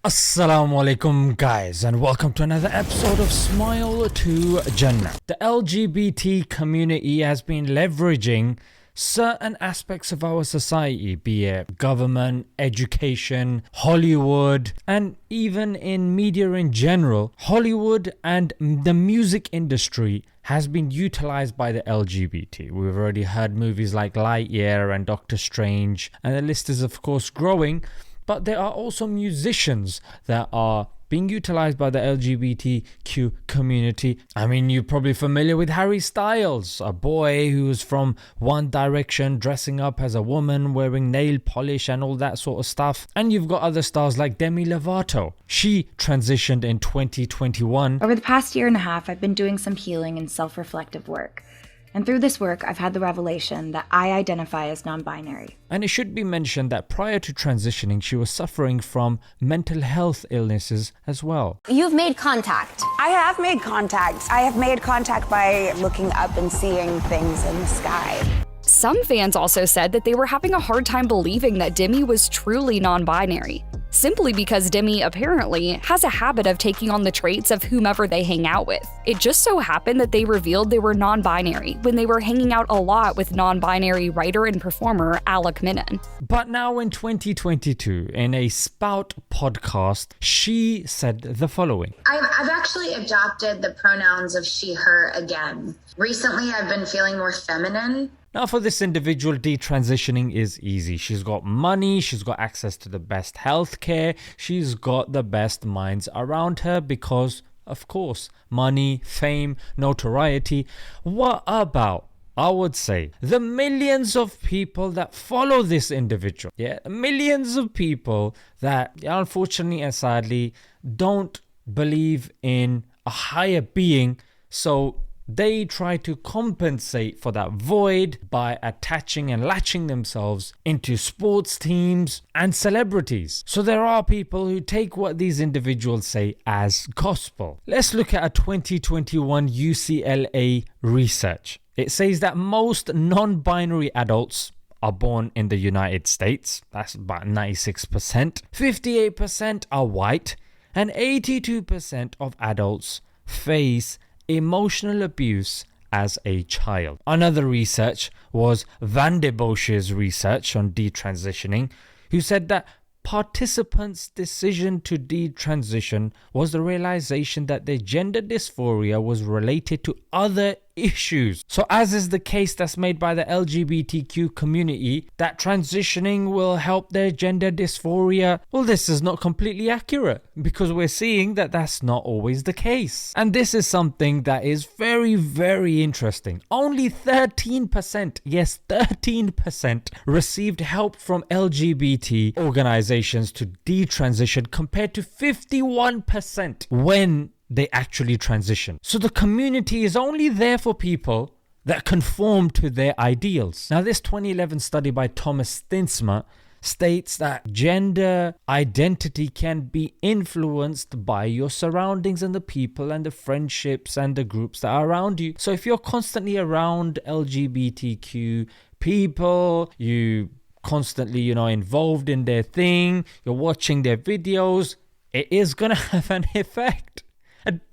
Assalamu alaikum guys, and welcome to another episode of Smile to Jannah. The LGBT community has been leveraging certain aspects of our society, be it government, education, Hollywood, and even in media in general. Hollywood and the music industry has been utilized by the LGBT. We've already heard movies like Lightyear and Doctor Strange, and the list is of course growing. But there are also musicians that are being utilized by the LGBTQ community. I mean, you're probably familiar with Harry Styles, a boy who's from One Direction, dressing up as a woman, wearing nail polish and all that sort of stuff. And you've got other stars like Demi Lovato. She transitioned in 2021. Over the past year and a half, I've been doing some healing and self-reflective work. And through this work, I've had the revelation that I identify as non-binary. And it should be mentioned that prior to transitioning, she was suffering from mental health illnesses as well. You've made contact. I have made contact. I have made contact by looking up and seeing things in the sky. Some fans also said that they were having a hard time believing that Demi was truly non-binary, simply because Demi apparently has a habit of taking on the traits of whomever they hang out with. It just so happened that they revealed they were non-binary when they were hanging out a lot with non-binary writer and performer Alec Minnan. But now in 2022, in a Spout podcast, she said the following. I've actually adopted the pronouns of she, her again. Recently, I've been feeling more feminine. Now for this individual, detransitioning is easy. She's got money, she's got access to the best healthcare, she's got the best minds around her because, of course, money, fame, notoriety. What about, I would say, the millions of people that follow this individual? Yeah, millions of people that unfortunately and sadly don't believe in a higher being, so they try to compensate for that void by attaching and latching themselves into sports teams and celebrities. So there are people who take what these individuals say as gospel. Let's look at a 2021 UCLA research. It says that most non-binary adults are born in the United States. That's about 96%. 58% are white, and 82% of adults face emotional abuse as a child. Another research was Van der Bosch's research on detransitioning, who said that participants' decision to detransition was the realization that their gender dysphoria was related to other issues. So as is the case that's made by the LGBTQ community, that transitioning will help their gender dysphoria. Well, this is not completely accurate because we're seeing that that's not always the case. And this is something that is very, very interesting. Only 13%, yes, 13% received help from LGBT organizations to detransition compared to 51% when they actually transition. So the community is only there for people that conform to their ideals. Now, this 2011 study by Thomas Stinsma states that gender identity can be influenced by your surroundings and the people and the friendships and the groups that are around you. So if you're constantly around LGBTQ people, you constantly, involved in their thing, you're watching their videos, it is gonna have an effect.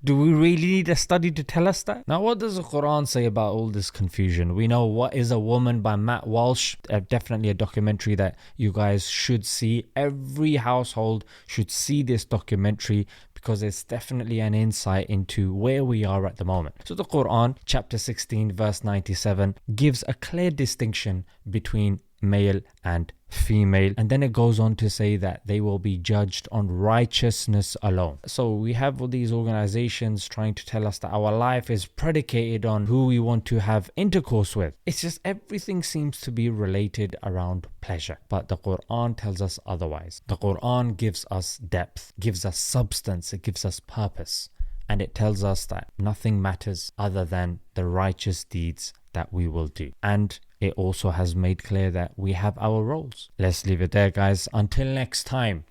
Do we really need a study to tell us that? Now, what does the Quran say about all this confusion? We know What is a Woman by Matt Walsh, definitely a documentary that you guys should see. Every household should see this documentary because it's definitely an insight into where we are at the moment. So the Quran, chapter 16, verse 97, gives a clear distinction between male and female, and then it goes on to say that they will be judged on righteousness alone. So we have all these organizations trying to tell us that our life is predicated on who we want to have intercourse with. It's just everything seems to be related around pleasure, but the Quran tells us otherwise. The Quran gives us depth, gives us substance, it gives us purpose, and it tells us that nothing matters other than the righteous deeds that we will do. And it also has made clear that we have our roles. Let's leave it there, guys. Until next time.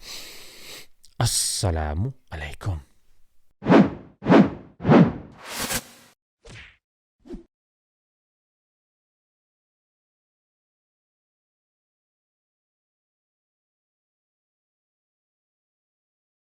Assalamu alaikum.